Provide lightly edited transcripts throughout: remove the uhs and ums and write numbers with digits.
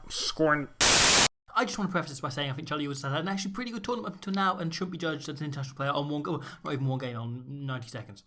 Squint. I just want to preface this by saying I think Charlie Ewels has had an actually pretty good tournament up until now and shouldn't be judged as an international player on one go, not even one game, on 90 seconds.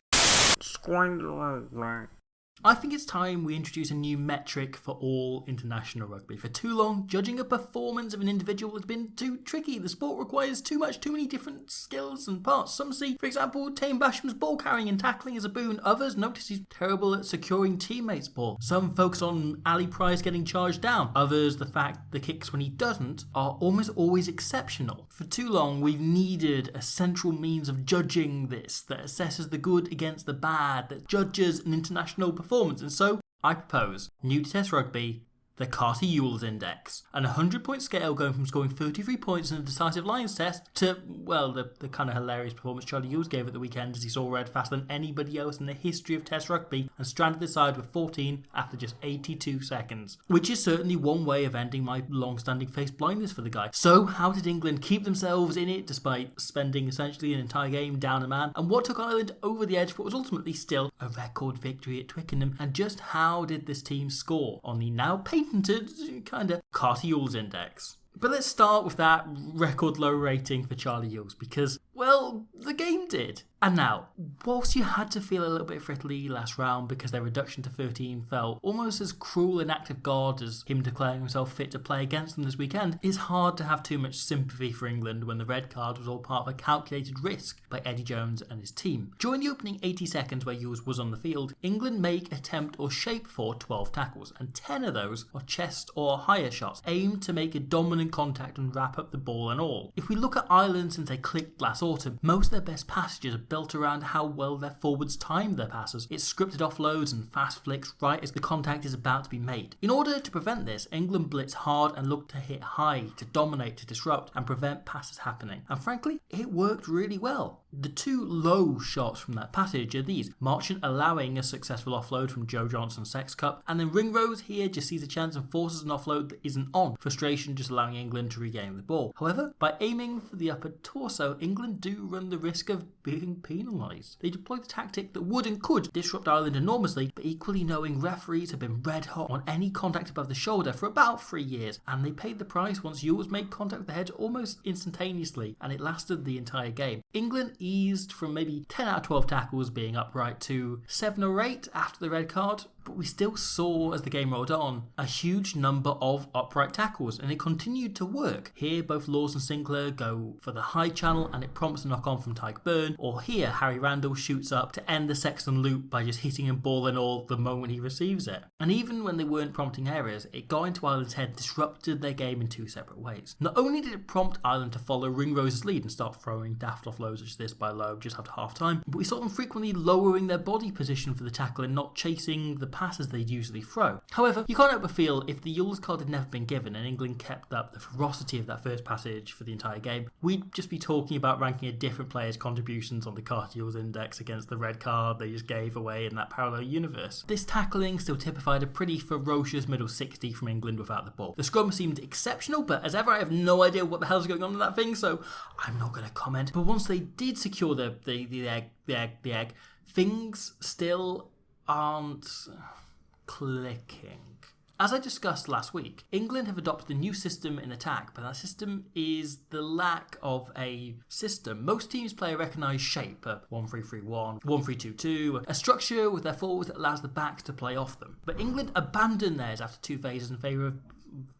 I think it's time we introduce a new metric for all international rugby. For too long, judging a performance of an individual has been too tricky. The sport requires too many different skills and parts. Some see, for example, Tame Basham's ball carrying and tackling as a boon. Others notice he's terrible at securing teammates' ball. Some focus on Ali Price getting charged down. Others, the fact the kicks when he doesn't are almost always exceptional. For too long, we've needed a central means of judging this that assesses the good against the bad, that judges an international performance. And so, I propose, new to Test Rugby, the Carter-Ewels Index. An 100-point scale going from scoring 33 points in a decisive Lions test to, well, the kind of hilarious performance Charlie Ewels gave at the weekend as he saw red faster than anybody else in the history of Test Rugby and stranded the side with 14 after just 82 seconds. Which is certainly one way of ending my long-standing face blindness for the guy. So, how did England keep themselves in it despite spending essentially an entire game down a man? And what took Ireland over the edge for what was ultimately still a record victory at Twickenham? And just how did this team score on the now patented kind of Carter-Ewels Index? But let's start with that record low rating for Charlie Ewels because, well, the game did. And now, whilst you had to feel a little bit for Italy last round because their reduction to 13 felt almost as cruel an act of God as him declaring himself fit to play against them this weekend, it's hard to have too much sympathy for England when the red card was all part of a calculated risk by Eddie Jones and his team. During the opening 80 seconds where Ewels was on the field, England make attempt or shape for 12 tackles, and 10 of those are chest or higher shots, aimed to make a dominant contact and wrap up the ball and all. If we look at Ireland since they clicked last autumn, most of their best passages are built around how well their forwards time their passes. It's scripted offloads and fast flicks right as the contact is about to be made. In order to prevent this, England blitz hard and look to hit high, to dominate, to disrupt and prevent passes happening. And frankly, it worked really well. The two low shots from that passage are these: Marchant allowing a successful offload from Joe Johnson's Sex Cup, and then Ringrose here just sees a chance and forces an offload that isn't on. Frustration just allowing England to regain the ball. However, by aiming for the upper torso, England do run the risk of being penalised. They deploy the tactic that would and could disrupt Ireland enormously, but equally knowing referees have been red hot on any contact above the shoulder for about 3 years, and they paid the price once Ewels made contact with the head almost instantaneously, and it lasted the entire game. England eased from maybe 10 out of 12 tackles being upright to 7 or 8 after the red card, but we still saw, as the game rolled on, a huge number of upright tackles, and it continued to work. Here, both Laws and Sinclair go for the high channel, and it prompts a knock-on from Tyke Byrne, or here, Harry Randall shoots up to end the Sexton loop by just hitting him ball and all the moment he receives it. And even when they weren't prompting errors, it got into Ireland's head and disrupted their game in two separate ways. Not only did it prompt Ireland to follow Ringrose's lead and start throwing daft offloads such as this by low just after half-time, but we saw them frequently lowering their body position for the tackle and not chasing the passes they'd usually throw. However, you can't help but feel if the Ewels card had never been given and England kept up the ferocity of that first passage for the entire game, we'd just be talking about ranking a different player's contributions on the Carter-Ewels Index against the red card they just gave away in that parallel universe. This tackling still typified a pretty ferocious middle 60 from England without the ball. The scrum seemed exceptional, but as ever I have no idea what the hell's going on in that thing, so I'm not going to comment. But once they did secure the egg, things still aren't clicking. As I discussed last week, England have adopted a new system in attack, but that system is the lack of a system. Most teams play a recognised shape, a 1-3-3-1, 1-3-2-2, a structure with their forwards that allows the backs to play off them. But England abandoned theirs after 2 phases in favour of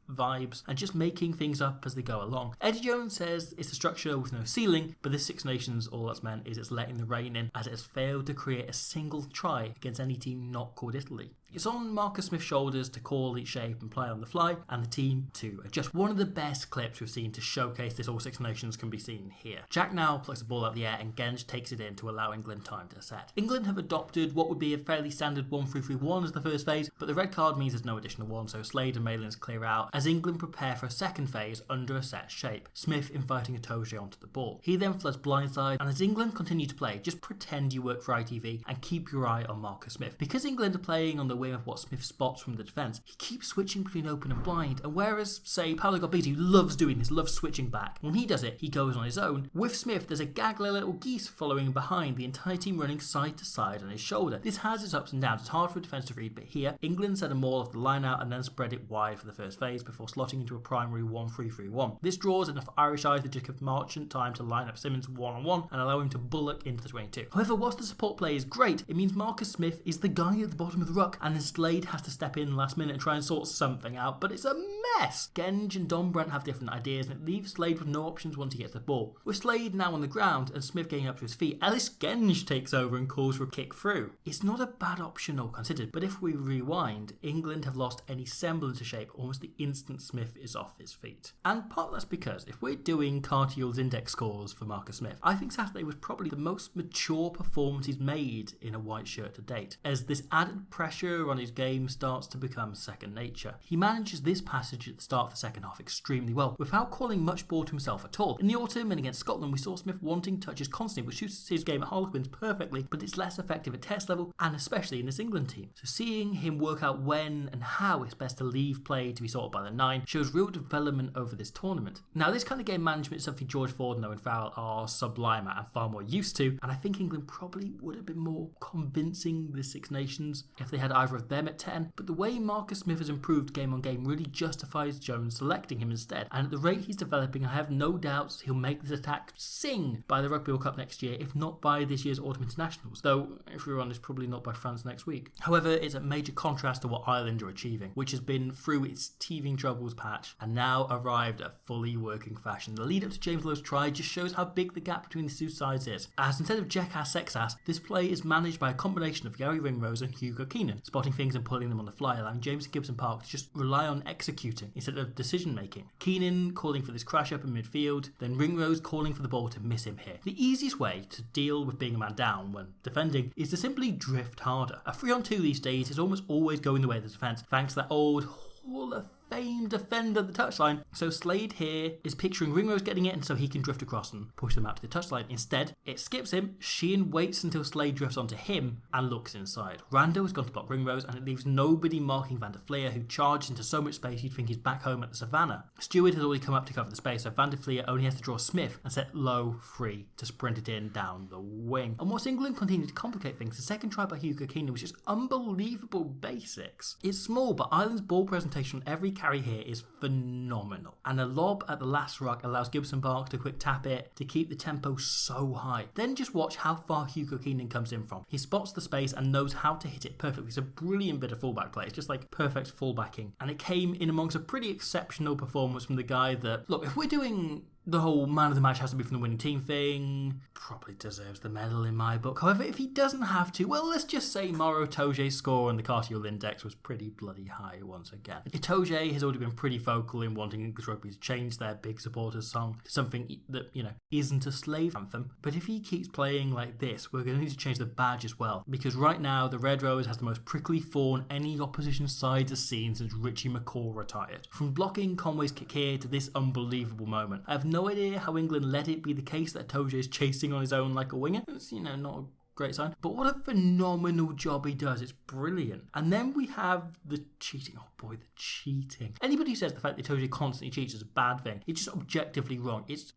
vibes and just making things up as they go along. Eddie Jones says it's a structure with no ceiling, but this Six Nations, all that's meant is it's letting the rain in, as it has failed to create a single try against any team not called Italy. It's on Marcus Smith's shoulders to call each shape and play on the fly, and the team to adjust. One of the best clips we've seen to showcase this All Six Nations can be seen here. Jack now plucks the ball out of the air and Genge takes it in to allow England time to set. England have adopted what would be a fairly standard 1-3-3-1 as the first phase, but the red card means there's no additional one, so Slade and Malins clear out as England prepare for a second phase under a set shape, Smith inviting Itoje onto the ball. He then floods blindside, and as England continue to play, just pretend you work for ITV and keep your eye on Marcus Smith. Because England are playing on the whim of what Smith spots from the defence, he keeps switching between open and blind, and whereas, say, Paolo Garbisi loves doing this, loves switching back, when he does it, he goes on his own. With Smith, there's a gaggle of little geese following behind, the entire team running side to side on his shoulder. This has its ups and downs. It's hard for a defence to read, but here, England set them all off the line out and then spread it wide for the first phase before slotting into a primary 1-3-3-1. This draws enough Irish eyes that just give Marchant time to line up Simmons one-on-one and allow him to bullock into the 22. However, whilst the support play is great, it means Marcus Smith is the guy at the bottom of the ruck, and then Slade has to step in last minute and try and sort something out, but it's a mess. Genge and Don Brandt have different ideas, and it leaves Slade with no options once he gets the ball. With Slade now on the ground and Smith getting up to his feet, Ellis Genge takes over and calls for a kick through. It's not a bad option all considered, but if we rewind, England have lost any semblance of shape almost the instant Smith is off his feet. And part that's because if we're doing Cartier's index scores for Marcus Smith, I think Saturday was probably the most mature performance he's made in a white shirt to date, as this added pressure on his game starts to become second nature. He manages this passage at the start of the second half extremely well, without calling much ball to himself at all. In the autumn and against Scotland, we saw Smith wanting touches constantly, which suits his game at Harlequins perfectly, but it's less effective at test level, and especially in this England team. So seeing him work out when and how it's best to leave play to be sorted by the 9 shows real development over this tournament. Now, this kind of game management is something George Ford and Owen Farrell are sublime at and far more used to, and I think England probably would have been more convincing the Six Nations if they had either of them at 10, but the way Marcus Smith has improved game on game really justifies Jones selecting him instead, and at the rate he's developing, I have no doubts he'll make this attack sing by the Rugby World Cup next year, if not by this year's Autumn Internationals, though, if we're honest, probably not by France next week. However, it's a major contrast to what Ireland are achieving, which has been through its teething troubles patch and now arrived at fully working fashion. The lead up to James Lowe's try just shows how big the gap between the two sides is, as instead of Jackass Sexass, this play is managed by a combination of Gary Ringrose and Hugo Keenan, spotting things and pulling them on the fly, allowing James Gibson Park to just rely on executing instead of decision making. Keenan calling for this crash up in midfield, then Ringrose calling for the ball to miss him here. The easiest way to deal with being a man down when defending is to simply drift harder. A 3-on-2 these days is almost always going the way of the defence, thanks to that old Hall of Fame defender at the touchline. So Slade here is picturing Ringrose getting it, and so he can drift across and push them out to the touchline. Instead, it skips him. Sheehan waits until Slade drifts onto him and looks inside. Rando has gone to block Ringrose, and it leaves nobody marking Van der Fleer, who charges into so much space you'd think he's back home at the Savannah. Stewart has already come up to cover the space, so Van der Fleer only has to draw Smith and set Lowe free to sprint it in down the wing. And whilst England continued to complicate things, the second try by Hugo Keenan was just unbelievable basics. It's small, but Ireland's ball presentation on every carry here is phenomenal, and a lob at the last ruck allows Gibson Park to quick tap it to keep the tempo so high. Then just watch how far Hugo Keenan comes in from. He spots the space and knows how to hit it perfectly. It's a brilliant bit of fullback play. It's just like perfect fullbacking, and it came in amongst a pretty exceptional performance from the guy that, look, if we're doing the whole man of the match has to be from the winning team thing, probably deserves the medal in my book. However, if he doesn't have to, well, let's just say Mauro Itoje's score on the Cartier Index was pretty bloody high once again. Itoje has already been pretty vocal in wanting English rugby to change their big supporters song to something that, isn't a slave anthem. But if he keeps playing like this, we're going to need to change the badge as well, because right now the Red Rose has the most prickly fawn any opposition side has seen since Richie McCaw retired. From blocking Conway's kick here to this unbelievable moment, I have no idea how England let it be the case that Itoje is chasing on his own like a winger. It's, not a great sign. But what a phenomenal job he does. It's brilliant. And then we have the cheating. Oh boy, the cheating. Anybody who says the fact that Itoje constantly cheats is a bad thing, it's just objectively wrong. It's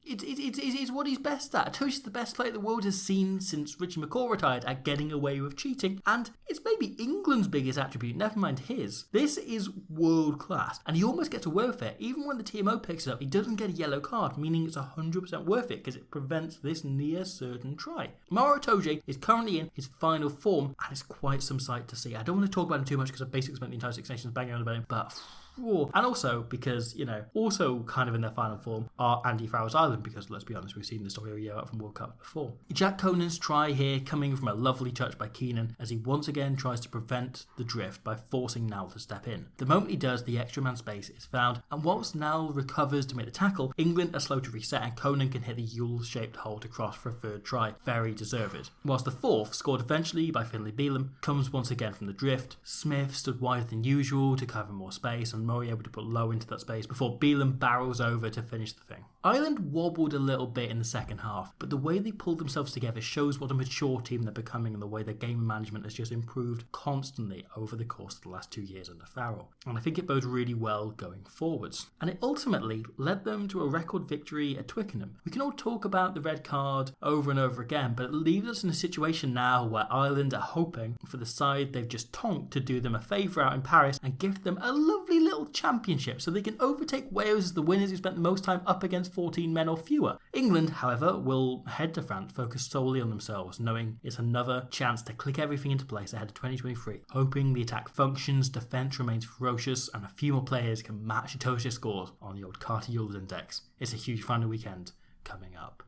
what he's best at. Itoje's the best player the world has seen since Richie McCaw retired at getting away with cheating. And it's maybe England's biggest attribute, never mind his. This is world class. And he almost gets away with it. Even when the TMO picks it up, he doesn't get a yellow card, meaning it's 100% worth it because it prevents this near certain try. Mauro Itoje is currently in his final form, and it's quite some sight to see. I don't want to talk about him too much because I've basically spent the entire Six Nations banging on about him, but and also because, also kind of in their final form are Andy Farrell's Ireland, because let's be honest, we've seen the story a year out from World Cup before. Jack Conan's try here coming from a lovely touch by Keenan as he once again tries to prevent the drift by forcing Nowell to step in. The moment he does, the extra man space is found, and whilst Nowell recovers to make the tackle, England are slow to reset and Conan can hit the Yule-shaped hole to cross for a third try. Very deserved. Whilst the fourth, scored eventually by Finlay Bealham, comes once again from the drift. Smith stood wider than usual to cover more space, and and Murray able to put low into that space before Beelan barrels over to finish the thing. Ireland wobbled a little bit in the second half, but the way they pulled themselves together shows what a mature team they're becoming and the way their game management has just improved constantly over the course of the last 2 years under Farrell. And I think it bodes really well going forwards. And it ultimately led them to a record victory at Twickenham. We can all talk about the red card over and over again, but it leaves us in a situation now where Ireland are hoping for the side they've just tonked to do them a favour out in Paris and give them a lovely little championship so they can overtake Wales as the winners who spent the most time up against 14 men or fewer. England, however, will head to France focused solely on themselves, knowing it's another chance to click everything into place ahead of 2023, hoping the attack functions, defence remains ferocious, and a few more players can match Ito's scores on the old Carter Yules index. It's a huge final weekend coming up.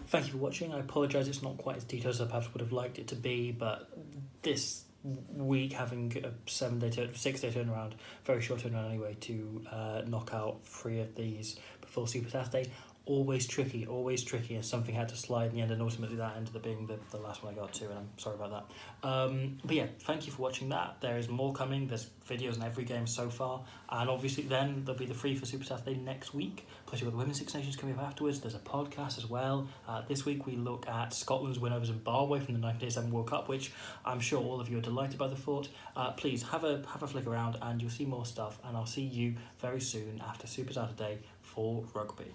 Thank you for watching. I apologise it's not quite as detailed as I perhaps would have liked it to be, but this week having a 6-day turnaround, very short turnaround anyway, to knock out 3 of these before Super Saturday, always tricky, and something had to slide in the end, and ultimately that ended up being the last one I got to, and I'm sorry about that. But yeah, thank you for watching that. There is more coming. There's videos in every game so far, and obviously then there'll be the 3 for Super Saturday next week, plus you've got the Women's Six Nations coming up afterwards. There's a podcast as well. This week we look at Scotland's win over Zimbabwe from the 1987 World Cup, which I'm sure all of you are delighted by the thought. Please have a flick around and you'll see more stuff, and I'll see you very soon after Super Saturday for rugby.